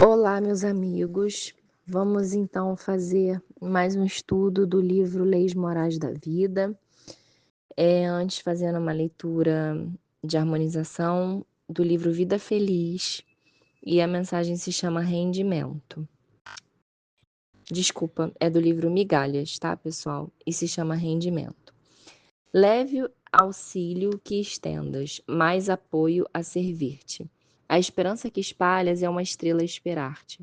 Olá, meus amigos. Vamos então fazer mais um estudo do livro Leis Morais da Vida. Antes fazendo uma leitura de harmonização do livro Vida Feliz, e a mensagem se chama Rendimento. Desculpa, é do livro Migalhas, tá, pessoal? E se chama Rendimento. Leve auxílio que estendas, mais apoio a servir-te. A esperança que espalhas é uma estrela a esperar-te.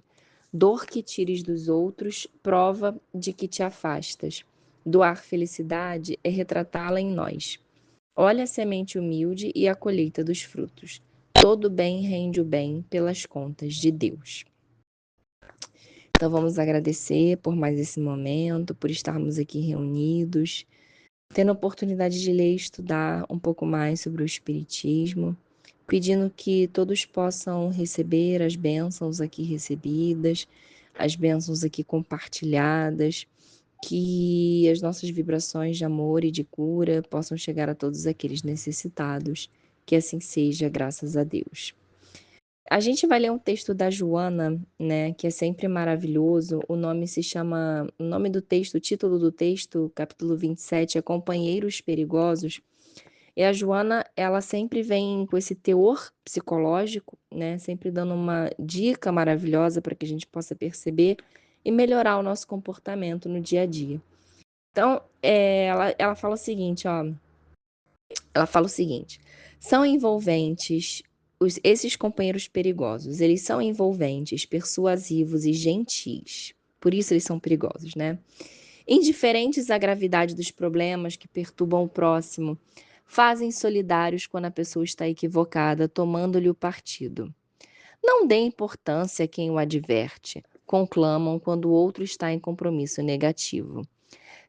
Dor que tires dos outros, prova de que te afastas. Doar felicidade é retratá-la em nós. Olha a semente humilde e a colheita dos frutos. Todo bem rende o bem pelas contas de Deus. Então vamos agradecer por mais esse momento, por estarmos aqui reunidos, tendo a oportunidade de ler e estudar um pouco mais sobre o Espiritismo, pedindo que todos possam receber as bênçãos aqui recebidas, as bênçãos aqui compartilhadas, que as nossas vibrações de amor e de cura possam chegar a todos aqueles necessitados, que assim seja, graças a Deus. A gente vai ler um texto da Joana, né, que é sempre maravilhoso. O nome do texto, o título do texto, capítulo 27, é Companheiros Perigosos. E a Joana, ela sempre vem com esse teor psicológico, né, sempre dando uma dica maravilhosa para que a gente possa perceber e melhorar o nosso comportamento no dia a dia. Então, ela fala o seguinte, ó, ela fala o seguinte: são envolventes, esses companheiros perigosos, eles são envolventes, persuasivos e gentis. Por isso eles são perigosos, né? Indiferentes à gravidade dos problemas que perturbam o próximo, fazem solidários quando a pessoa está equivocada, tomando-lhe o partido. Não dê importância a quem o adverte, conclamam quando o outro está em compromisso negativo.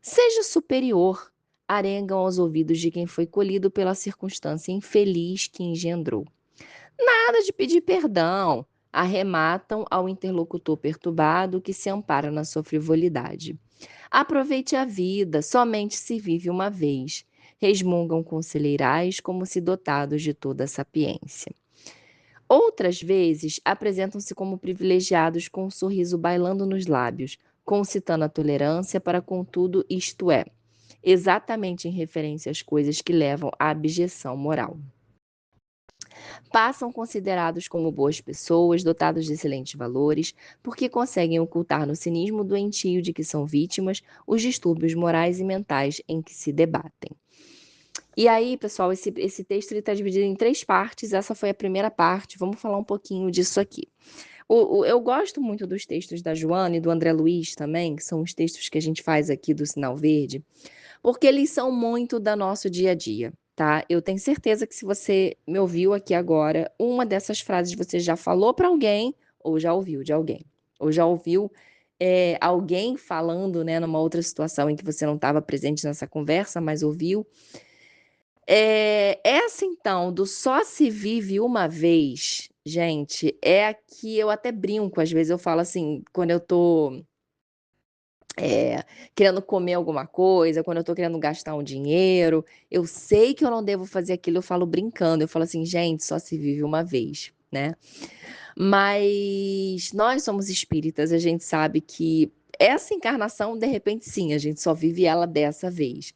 Seja superior, arengam aos ouvidos de quem foi colhido pela circunstância infeliz que engendrou. Nada de pedir perdão, arrematam ao interlocutor perturbado que se ampara na sua frivolidade. Aproveite a vida, somente se vive uma vez. Resmungam conselheirais como se dotados de toda a sapiência. Outras vezes, apresentam-se como privilegiados com um sorriso bailando nos lábios, concitando a tolerância para com tudo isto é, exatamente em referência às coisas que levam à abjeção moral. Passam considerados como boas pessoas, dotados de excelentes valores, porque conseguem ocultar no cinismo doentio de que são vítimas os distúrbios morais e mentais em que se debatem. E aí, pessoal, esse texto está dividido em 3 partes, essa foi a primeira parte, vamos falar um pouquinho disso aqui. Eu gosto muito dos textos da Joana e do André Luiz também, que são os textos que a gente faz aqui do Sinal Verde, porque eles são muito da nosso dia a dia, tá? Eu tenho certeza que se você me ouviu aqui agora, uma dessas frases você já falou para alguém ou já ouviu de alguém. Ou já ouviu alguém falando, né, numa outra situação em que você não estava presente nessa conversa, mas ouviu. Essa então, do só se vive uma vez, gente, é a que eu até brinco, às vezes eu falo assim, quando eu tô querendo comer alguma coisa, quando eu tô querendo gastar um dinheiro, eu sei que eu não devo fazer aquilo, eu falo brincando, eu falo assim: "Gente, só se vive uma vez", né. Mas nós somos espíritas, a gente sabe que essa encarnação, de repente, sim, a gente só vive ela dessa vez.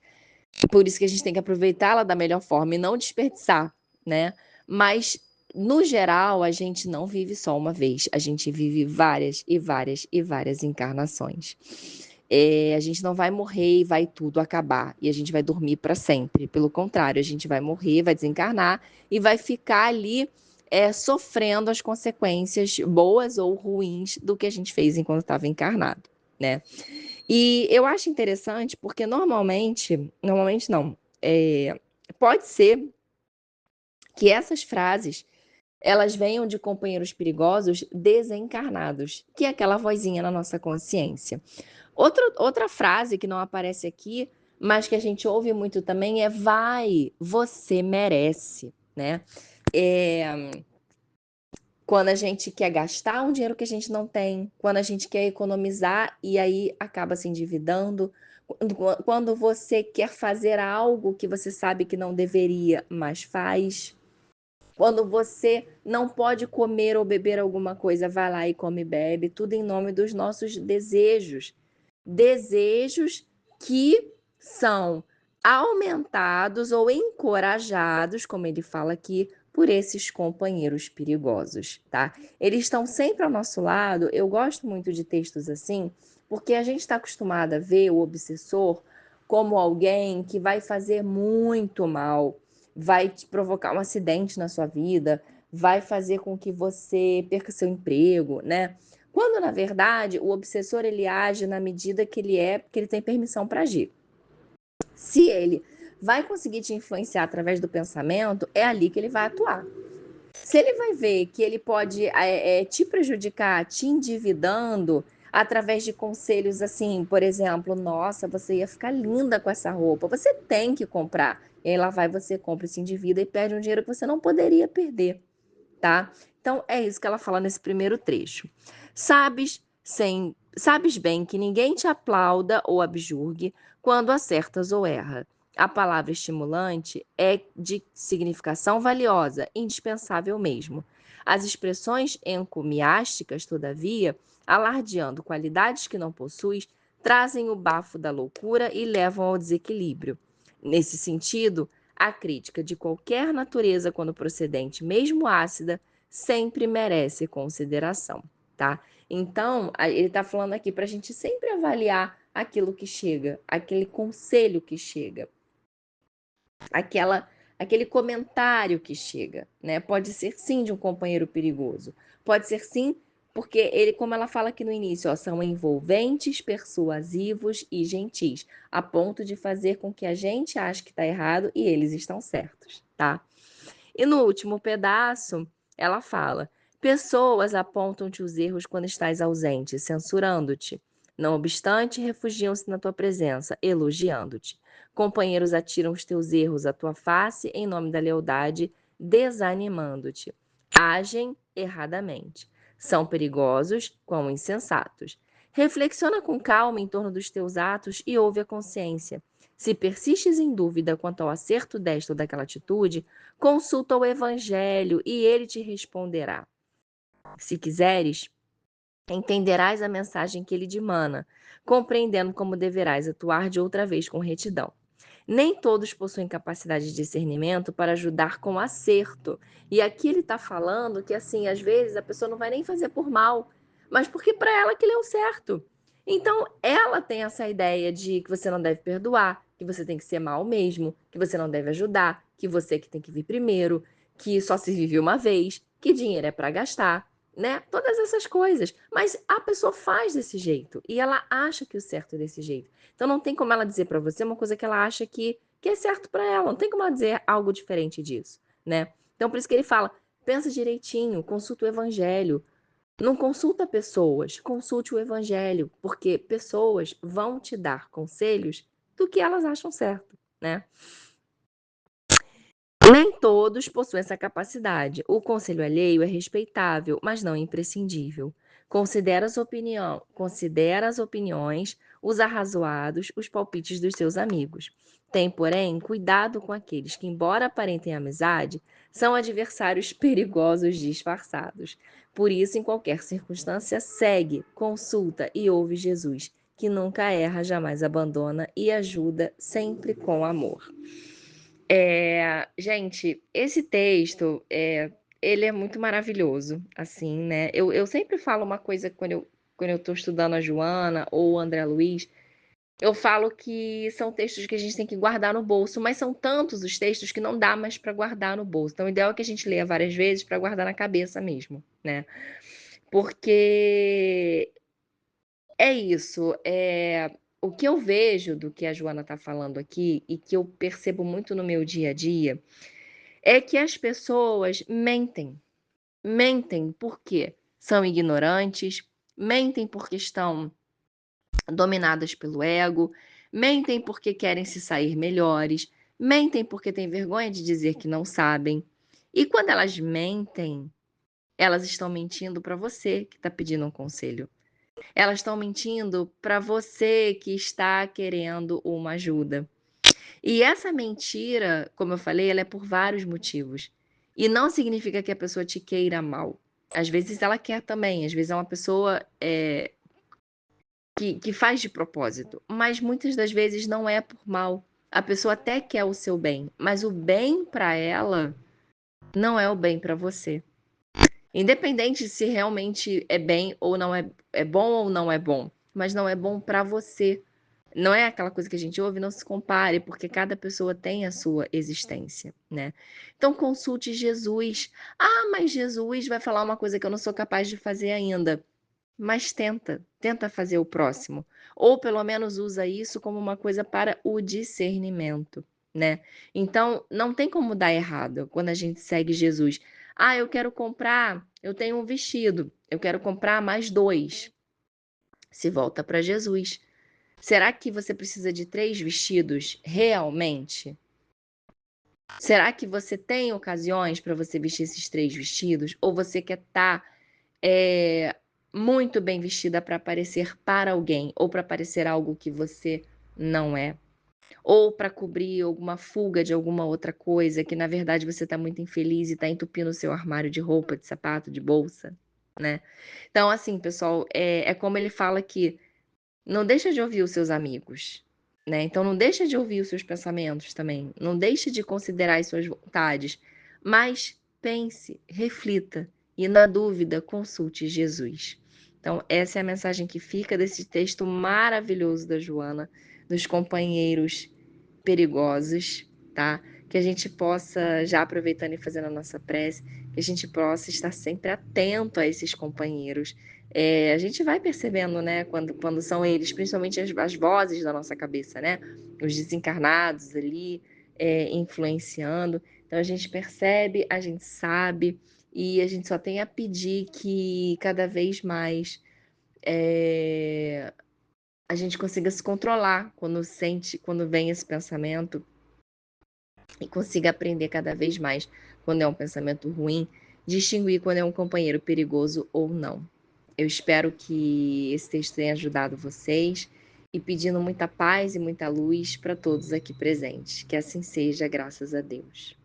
Por isso que a gente tem que aproveitá-la da melhor forma e não desperdiçar, né. Mas, no geral, a gente não vive só uma vez, a gente vive várias e várias e várias encarnações. A gente não vai morrer e vai tudo acabar, e a gente vai dormir para sempre, pelo contrário, a gente vai morrer, vai desencarnar e vai ficar ali, sofrendo as consequências boas ou ruins do que a gente fez enquanto estava encarnado, né. E eu acho interessante porque normalmente não, pode ser que essas frases, elas venham de companheiros perigosos desencarnados, que é aquela vozinha na nossa consciência. Outra frase que não aparece aqui, mas que a gente ouve muito também é: "Vai, você merece", né. Eh Quando a gente quer gastar um dinheiro que a gente não tem, quando a gente quer economizar e aí acaba se endividando, quando você quer fazer algo que você sabe que não deveria, mas faz. Quando você não pode comer ou beber alguma coisa, vai lá e come e bebe, tudo em nome dos nossos desejos. Desejos que são aumentados ou encorajados, como ele fala aqui, por esses companheiros perigosos, tá? Eles estão sempre ao nosso lado. Eu gosto muito de textos assim, porque a gente está acostumado a ver o obsessor como alguém que vai fazer muito mal, vai te provocar um acidente na sua vida, vai fazer com que você perca seu emprego, né? Quando na verdade o obsessor ele age na medida que ele tem permissão para agir. Se ele vai conseguir te influenciar através do pensamento, é ali que ele vai atuar. Se ele vai ver que ele pode te prejudicar, te endividando, através de conselhos assim, por exemplo, nossa, você ia ficar linda com essa roupa, você tem que comprar. E aí lá vai, você compra, se endivida e perde um dinheiro que você não poderia perder, tá? Então é isso que ela fala nesse primeiro trecho. Sabes bem que ninguém te aplauda ou abjurgue quando acertas ou erra. A palavra estimulante é de significação valiosa, indispensável mesmo. As expressões encomiásticas, todavia, alardeando qualidades que não possuis, trazem o bafo da loucura e levam ao desequilíbrio. Nesse sentido, a crítica de qualquer natureza, quando procedente, mesmo ácida, sempre merece consideração, tá? Então, ele está falando aqui para a gente sempre avaliar aquilo que chega, aquele conselho que chega, aquele comentário que chega, né? Pode ser sim de um companheiro perigoso, pode ser sim porque ele, como ela fala aqui no início, ó, são envolventes, persuasivos e gentis, a ponto de fazer com que a gente ache que está errado e eles estão certos, tá? E no último pedaço, ela fala: pessoas apontam-te os erros quando estás ausente, censurando-te. Não obstante, refugiam-se na tua presença, elogiando-te. Companheiros atiram os teus erros à tua face em nome da lealdade, desanimando-te. Agem erradamente. São perigosos, quão insensatos. Reflexiona com calma em torno dos teus atos e ouve a consciência. Se persistes em dúvida quanto ao acerto desta ou daquela atitude, consulta o Evangelho e ele te responderá. Se quiseres, entenderás a mensagem que ele dimana, compreendendo como deverás atuar de outra vez com retidão. Nem todos possuem capacidade de discernimento para ajudar com acerto. E aqui ele está falando que, assim, às vezes a pessoa não vai nem fazer por mal, mas porque para ela aquilo é o certo. Então, ela tem essa ideia de que você não deve perdoar, que você tem que ser mal mesmo, que você não deve ajudar, que você que tem que vir primeiro, que só se vive uma vez, que dinheiro é para gastar, né? Todas essas coisas. Mas a pessoa faz desse jeito e ela acha que o certo é desse jeito. Então não tem como ela dizer para você uma coisa que ela acha que é certo para ela. Não tem como ela dizer algo diferente disso, né? Então por isso que ele fala, pensa direitinho, consulta o evangelho. Não consulta pessoas, consulte o evangelho, porque pessoas vão te dar conselhos do que elas acham certo, né? Nem todos possuem essa capacidade. O conselho alheio é respeitável, mas não imprescindível. Considera as opiniões, os arrazoados, os palpites dos seus amigos. Tem, porém, cuidado com aqueles que, embora aparentem amizade, são adversários perigosos disfarçados. Por isso, em qualquer circunstância, segue, consulta e ouve Jesus, que nunca erra, jamais abandona e ajuda sempre com amor. Gente, esse texto, ele é muito maravilhoso, assim, né? Eu sempre falo uma coisa quando eu estou estudando a Joana ou o André Luiz, eu falo que são textos que a gente tem que guardar no bolso, mas são tantos os textos que não dá mais para guardar no bolso. Então, o ideal é que a gente leia várias vezes para guardar na cabeça mesmo, né? Porque é isso, o que eu vejo do que a Joana está falando aqui e que eu percebo muito no meu dia a dia é que as pessoas mentem. Mentem porque são ignorantes, mentem porque estão dominadas pelo ego, mentem porque querem se sair melhores, mentem porque têm vergonha de dizer que não sabem. E quando elas mentem, elas estão mentindo para você que está pedindo um conselho. Elas estão mentindo para você que está querendo uma ajuda. E essa mentira, como eu falei, ela é por vários motivos. E não significa que a pessoa te queira mal. Às vezes ela quer também, às vezes é uma pessoa que faz de propósito, mas muitas das vezes não é por mal. A pessoa até quer o seu bem, mas o bem para ela não é o bem para você. Independente se realmente é bem ou não é bom ou não é bom, mas não é bom para você. Não é aquela coisa que a gente ouve, não se compare, porque cada pessoa tem a sua existência, né? Então consulte Jesus. Ah, mas Jesus vai falar uma coisa que eu não sou capaz de fazer ainda. Mas tenta fazer o próximo. Ou pelo menos usa isso como uma coisa para o discernimento, né? Então, não tem como dar errado quando a gente segue Jesus. Ah, eu tenho um vestido, eu quero comprar mais 2. Se volta para Jesus. Será que você precisa de 3 vestidos realmente? Será que você tem ocasiões para você vestir esses 3 vestidos? Ou você quer estar muito bem vestida para parecer para alguém, ou para parecer algo que você não é, ou para cobrir alguma fuga de alguma outra coisa que na verdade você está muito infeliz e está entupindo o seu armário de roupa, de sapato, de bolsa, né? Então, assim, pessoal, é como ele fala aqui, não deixa de ouvir os seus amigos, né? Então não deixa de ouvir os seus pensamentos também, não deixe de considerar as suas vontades, mas pense, reflita e na dúvida consulte Jesus. Então essa é a mensagem que fica desse texto maravilhoso da Joana, dos companheiros perigosos, tá? Que a gente possa, já aproveitando e fazendo a nossa prece, que a gente possa estar sempre atento a esses companheiros. A gente vai percebendo, né, quando são eles, principalmente as vozes da nossa cabeça, né? Os desencarnados ali, influenciando. Então a gente percebe, a gente sabe, e a gente só tem a pedir que cada vez mais a gente consiga se controlar quando vem esse pensamento e consiga aprender cada vez mais quando é um pensamento ruim, distinguir quando é um companheiro perigoso ou não. Eu espero que esse texto tenha ajudado vocês e pedindo muita paz e muita luz para todos aqui presentes. Que assim seja, graças a Deus.